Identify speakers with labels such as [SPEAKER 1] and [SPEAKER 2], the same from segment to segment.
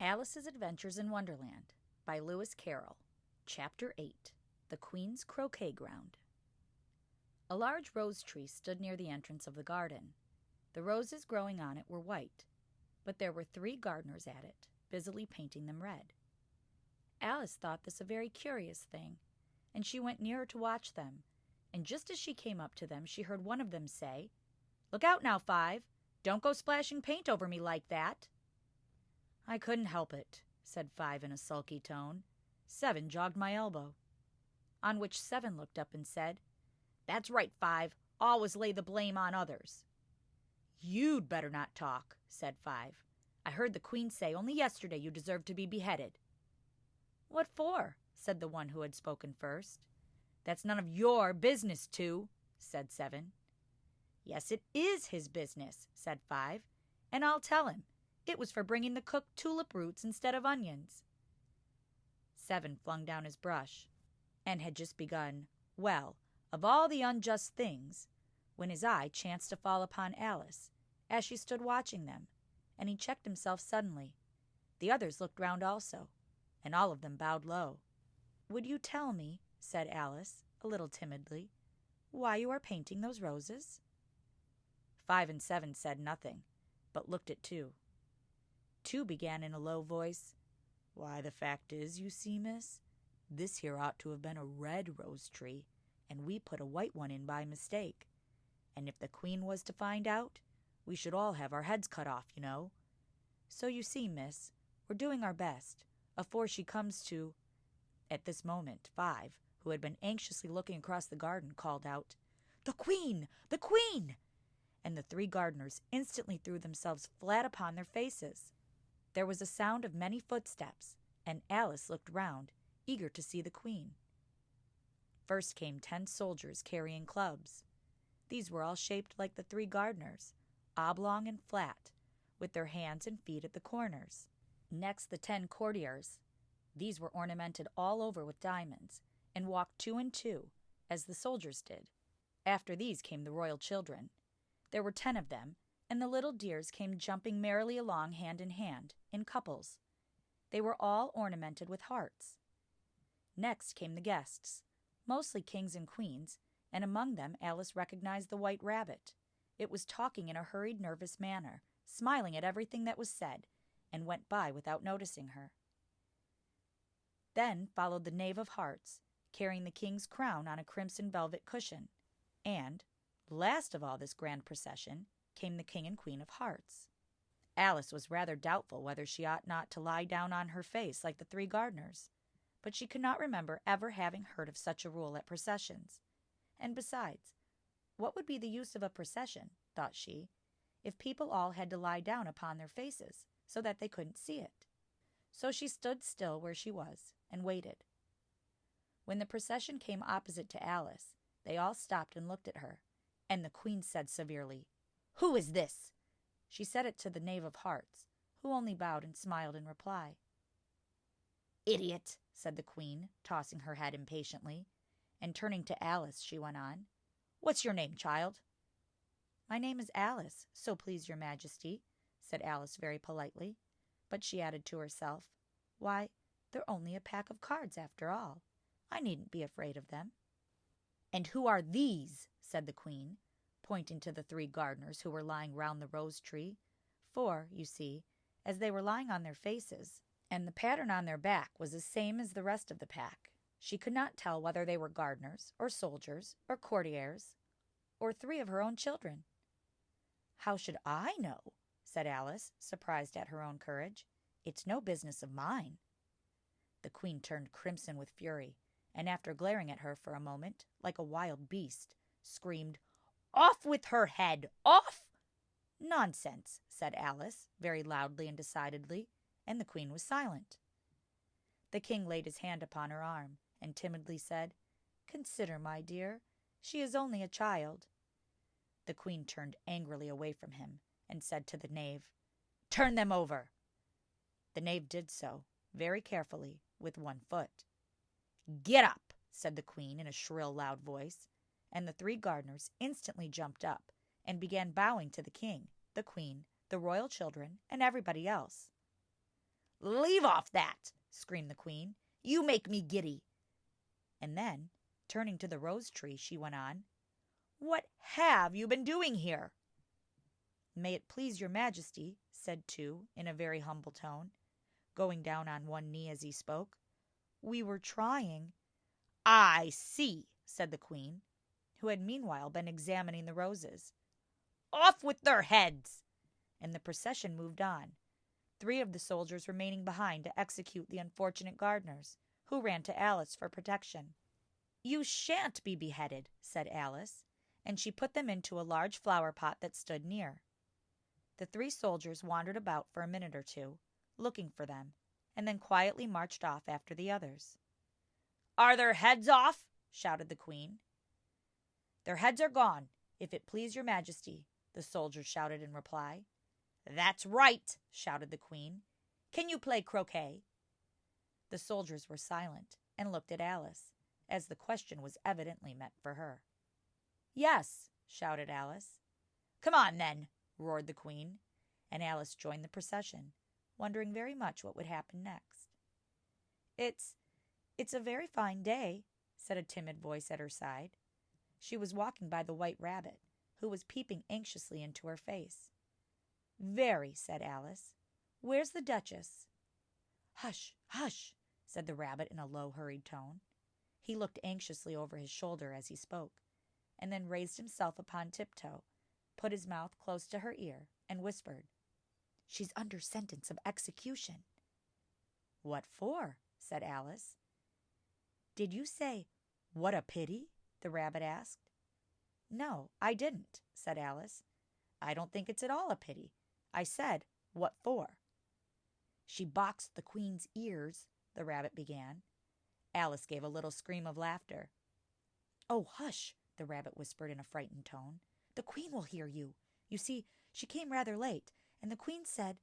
[SPEAKER 1] Alice's Adventures in Wonderland by Lewis Carroll. Chapter 8. The Queen's Croquet Ground. A large rose tree stood near the entrance of the garden. The roses growing on it were white, but there were 3 gardeners at it, busily painting them red. Alice thought this a very curious thing, and she went nearer to watch them, and just as she came up to them she heard one of them say, "Look out now, 5! Don't go splashing paint over me like that." "I couldn't help it," said 5 in a sulky tone. 7 jogged my elbow. On which 7 looked up and said, "That's right, 5. Always lay the blame on others." "You'd better not talk," said 5. "I heard the Queen say only yesterday you deserved to be beheaded." "What for?" said the one who had spoken first. "That's none of your business, 2," said 7. "Yes, it is his business," said 5, "and I'll tell him. It was for bringing the cook tulip roots instead of onions." 7 flung down his brush, and had just begun, "Well, of all the unjust things," when his eye chanced to fall upon Alice, as she stood watching them, and he checked himself suddenly. The others looked round also, and all of them bowed low. "Would you tell me," said Alice, a little timidly, "why you are painting those roses?" 5 and 7 said nothing, but looked at 2. 2 began in a low voice, "Why, the fact is, you see, miss, this here ought to have been a red rose tree, and we put a white one in by mistake. And if the Queen was to find out, we should all have our heads cut off, you know. So you see, miss, we're doing our best, afore she comes to—" At this moment 5, who had been anxiously looking across the garden, called out, "The Queen! The Queen!" And the 3 gardeners instantly threw themselves flat upon their faces. There was a sound of many footsteps, and Alice looked round, eager to see the Queen. First came 10 soldiers carrying clubs. These were all shaped like the 3 gardeners, oblong and flat, with their hands and feet at the corners. Next the 10 courtiers. These were ornamented all over with diamonds, and walked 2 and 2, as the soldiers did. After these came the royal children. There were 10 of them, and the little dears came jumping merrily along hand in hand, in couples. They were all ornamented with hearts. Next came the guests, mostly kings and queens, and among them Alice recognized the white rabbit. It was talking in a hurried, nervous manner, smiling at everything that was said, and went by without noticing her. Then followed the knave of hearts, carrying the king's crown on a crimson velvet cushion, and, last of all this grand procession, came the king and queen of hearts. Alice was rather doubtful whether she ought not to lie down on her face like the 3 gardeners, but she could not remember ever having heard of such a rule at processions. And besides, what would be the use of a procession, thought she, if people all had to lie down upon their faces so that they couldn't see it? So she stood still where she was and waited. When the procession came opposite to Alice, they all stopped and looked at her, and the Queen said severely, "Who is this?" She said it to the knave of hearts, who only bowed and smiled in reply. "Idiot," said the Queen, tossing her head impatiently, and turning to Alice she went on, "What's your name, child?" "My name is Alice, so please your Majesty," said Alice very politely, but she added to herself, "Why, they're only a pack of cards after all. I needn't be afraid of them." "And who are these?" said the Queen, pointing to the 3 gardeners who were lying round the rose tree, for, you see, as they were lying on their faces, and the pattern on their back was the same as the rest of the pack, she could not tell whether they were gardeners, or soldiers, or courtiers, or 3 of her own children. "How should I know?" said Alice, surprised at her own courage. "It's no business of mine." The Queen turned crimson with fury, and after glaring at her for a moment, like a wild beast, screamed, "Off with her head! Off!" "Nonsense," said Alice, very loudly and decidedly, and the Queen was silent. The King laid his hand upon her arm, and timidly said, "Consider, my dear, she is only a child." The Queen turned angrily away from him, and said to the knave, "Turn them over." The knave did so, very carefully, with 1 foot. "Get up," said the Queen in a shrill, loud voice, and the 3 gardeners instantly jumped up, and began bowing to the King, the Queen, the royal children, and everybody else. "Leave off that!" screamed the queen. "You make me giddy." And then, turning to the rose tree, she went on, "What have you been doing here?" "May it please your majesty," said Two in a very humble tone, going down on one knee as he spoke, "we were trying—" "I see," said the queen, who had meanwhile been examining the roses. "Off with their heads!" And the procession moved on, 3 of the soldiers remaining behind to execute the unfortunate gardeners, who ran to Alice for protection. "You shan't be beheaded," said Alice, and she put them into a large flower pot that stood near. The 3 soldiers wandered about for a minute or two, looking for them, and then quietly marched off after the others. "Are their heads off?" shouted the queen. "Their heads are gone, if it please your majesty," the soldiers shouted in reply. "That's right," shouted the queen. "Can you play croquet?" The soldiers were silent and looked at Alice, as the question was evidently meant for her. "Yes," shouted Alice. "Come on, then," roared the queen, and Alice joined the procession, wondering very much what would happen next. It's a very fine day," said a timid voice at her side. She was walking by the white rabbit, who was peeping anxiously into her face. "Very," said Alice. "Where's the Duchess?" "Hush, hush," said the rabbit in a low, hurried tone. He looked anxiously over his shoulder as he spoke, and then raised himself upon tiptoe, put his mouth close to her ear, and whispered, "She's under sentence of execution." "What for?" said Alice. "Did you say, 'What a pity'?" the rabbit asked. "No, I didn't," said Alice. "I don't think it's at all a pity. I said, 'What for?'" "She boxed the queen's ears," the rabbit began. Alice gave a little scream of laughter. "Oh, hush," the rabbit whispered in a frightened tone. "The queen will hear you. You see, she came rather late, and the queen said—"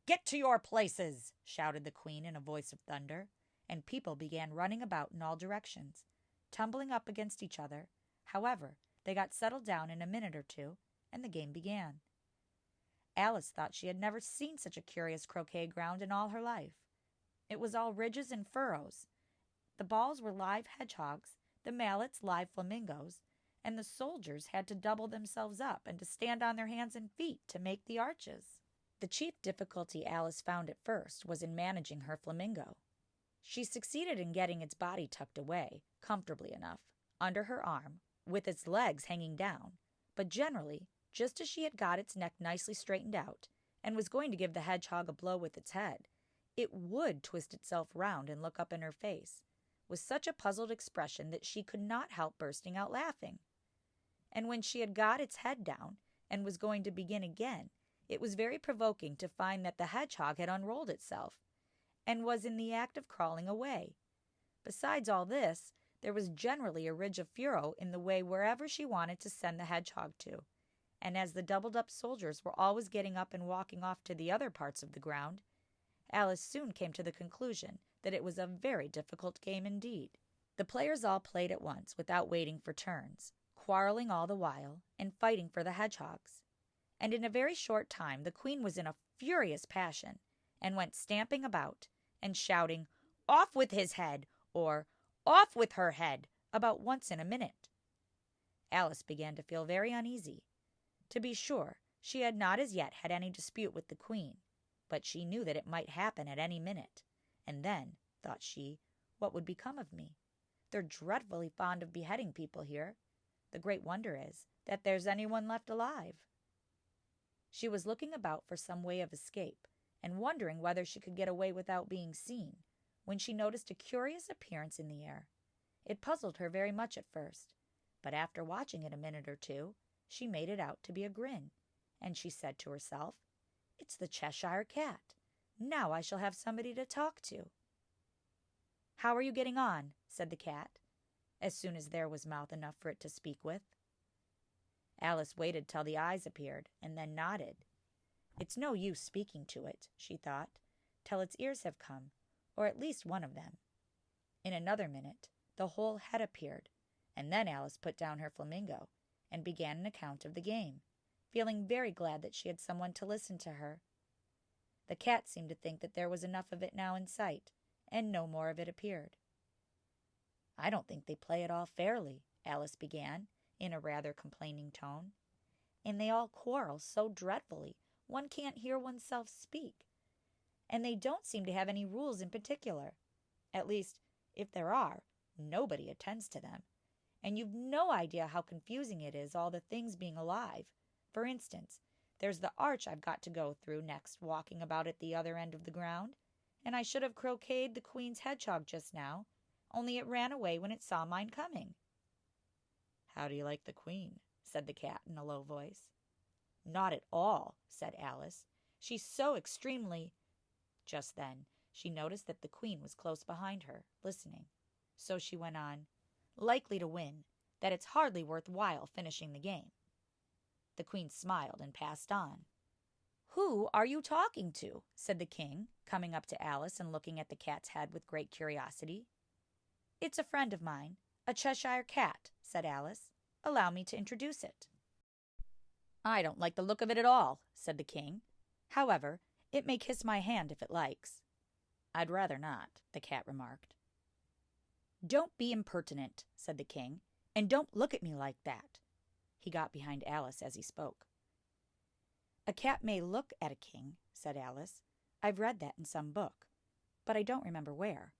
[SPEAKER 1] "Get to your places!" shouted the queen in a voice of thunder, and people began running about in all directions, tumbling up against each other. However, they got settled down in a minute or two, and the game began. Alice thought she had never seen such a curious croquet ground in all her life. It was all ridges and furrows. The balls were live hedgehogs, the mallets live flamingos, and the soldiers had to double themselves up and to stand on their hands and feet to make the arches. The chief difficulty Alice found at first was in managing her flamingo. She succeeded in getting its body tucked away, comfortably enough, under her arm, with its legs hanging down, but generally, just as she had got its neck nicely straightened out, and was going to give the hedgehog a blow with its head, it would twist itself round and look up in her face, with such a puzzled expression that she could not help bursting out laughing. And when she had got its head down, and was going to begin again, it was very provoking to find that the hedgehog had unrolled itself, and was in the act of crawling away. Besides all this, there was generally a ridge of furrow in the way wherever she wanted to send the hedgehog to, and as the doubled-up soldiers were always getting up and walking off to the other parts of the ground, Alice soon came to the conclusion that it was a very difficult game indeed. The players all played at once without waiting for turns, quarreling all the while, and fighting for the hedgehogs. And in a very short time the queen was in a furious passion, and went stamping about, and shouting, "Off with his head!" or "Off with her head!" about once in a minute. Alice began to feel very uneasy. To be sure, she had not as yet had any dispute with the queen, but she knew that it might happen at any minute, and then, thought she, what would become of me? They're dreadfully fond of beheading people here. The great wonder is that there's anyone left alive. She was looking about for some way of escape, and wondering whether she could get away without being seen, when she noticed a curious appearance in the air. It puzzled her very much at first, but after watching it a minute or two, she made it out to be a grin, and she said to herself, "It's the Cheshire Cat. Now I shall have somebody to talk to." "How are you getting on?" said the cat, as soon as there was mouth enough for it to speak with. Alice waited till the eyes appeared, and then nodded. "It's no use speaking to it," she thought, "till its ears have come, or at least one of them." In another minute the whole head appeared, and then Alice put down her flamingo, and began an account of the game, feeling very glad that she had someone to listen to her. The cat seemed to think that there was enough of it now in sight, and no more of it appeared. "I don't think they play it all fairly," Alice began, in a rather complaining tone. "And they all quarrel so dreadfully one can't hear oneself speak. And they don't seem to have any rules in particular. At least, if there are, nobody attends to them. And you've no idea how confusing it is, all the things being alive. For instance, there's the arch I've got to go through next, walking about at the other end of the ground, and I should have croqueted the Queen's hedgehog just now, only it ran away when it saw mine coming." "How do you like the Queen?" said the cat in a low voice. "Not at all," said Alice. "She's so extremely—" Just then she noticed that the Queen was close behind her, listening. So she went on, "Likely to win, that it's hardly worth while finishing the game." The Queen smiled and passed on. "Who are you talking to?" said the King, coming up to Alice and looking at the cat's head with great curiosity. "It's a friend of mine, a Cheshire cat," said Alice. "Allow me to introduce it." "I don't like the look of it at all," said the King. "However, it may kiss my hand if it likes." "I'd rather not," the cat remarked. "Don't be impertinent," said the King, "and don't look at me like that." He got behind Alice as he spoke. "A cat may look at a king," said Alice. "I've read that in some book, but I don't remember where."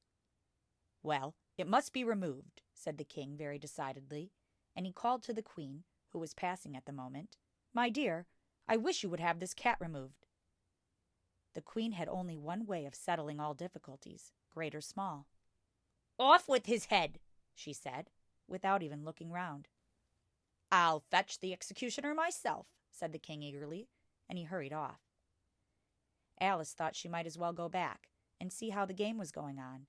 [SPEAKER 1] "Well, it must be removed," said the King very decidedly, and he called to the Queen, who was passing at the moment, "My dear, I wish you would have this cat removed." The Queen had only one way of settling all difficulties, great or small. "Off with his head," she said, without even looking round. "I'll fetch the executioner myself," said the King eagerly, and he hurried off. Alice thought she might as well go back and see how the game was going on,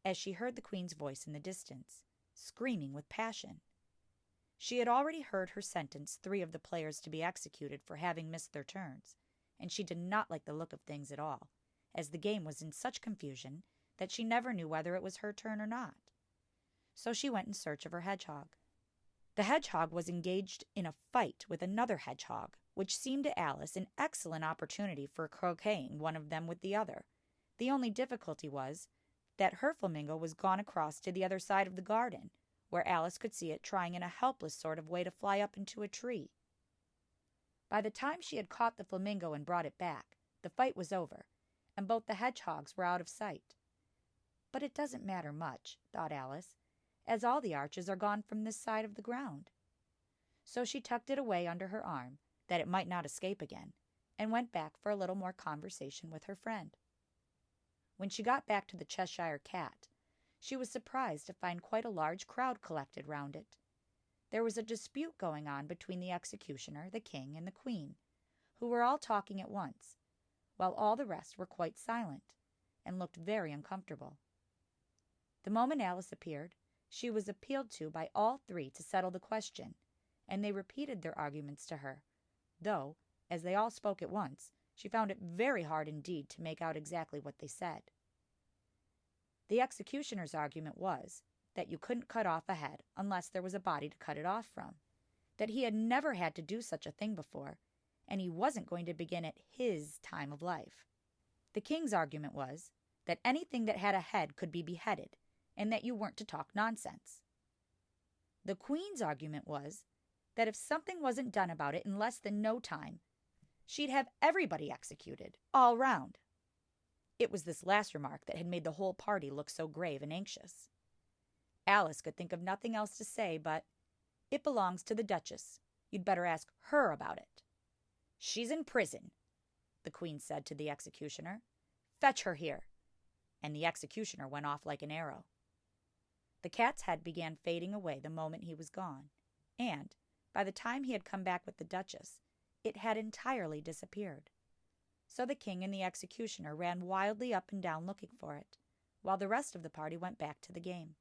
[SPEAKER 1] as she heard the Queen's voice in the distance, screaming with passion. She had already heard her sentence 3 of the players to be executed for having missed their turns, and she did not like the look of things at all, as the game was in such confusion that she never knew whether it was her turn or not. So she went in search of her hedgehog. The hedgehog was engaged in a fight with another hedgehog, which seemed to Alice an excellent opportunity for croqueting one of them with the other. The only difficulty was that her flamingo was gone across to the other side of the garden, where Alice could see it trying in a helpless sort of way to fly up into a tree. By the time she had caught the flamingo and brought it back, the fight was over, and both the hedgehogs were out of sight. But it doesn't matter much, thought Alice, as all the arches are gone from this side of the ground. So she tucked it away under her arm, that it might not escape again, and went back for a little more conversation with her friend. When she got back to the Cheshire Cat, she was surprised to find quite a large crowd collected round it. There was a dispute going on between the executioner, the King, and the Queen, who were all talking at once, while all the rest were quite silent, and looked very uncomfortable. The moment Alice appeared, she was appealed to by all 3 to settle the question, and they repeated their arguments to her, though, as they all spoke at once, she found it very hard indeed to make out exactly what they said. The executioner's argument was that you couldn't cut off a head unless there was a body to cut it off from, that he had never had to do such a thing before, and he wasn't going to begin at his time of life. The King's argument was that anything that had a head could be beheaded, and that you weren't to talk nonsense. The Queen's argument was that if something wasn't done about it in less than no time, she'd have everybody executed, all round. It was this last remark that had made the whole party look so grave and anxious. Alice could think of nothing else to say but, "It belongs to the Duchess. You'd better ask her about it." "She's in prison," the Queen said to the executioner. "Fetch her here." And the executioner went off like an arrow. The cat's head began fading away the moment he was gone, and, by the time he had come back with the Duchess, it had entirely disappeared. So the King and the executioner ran wildly up and down looking for it, while the rest of the party went back to the game.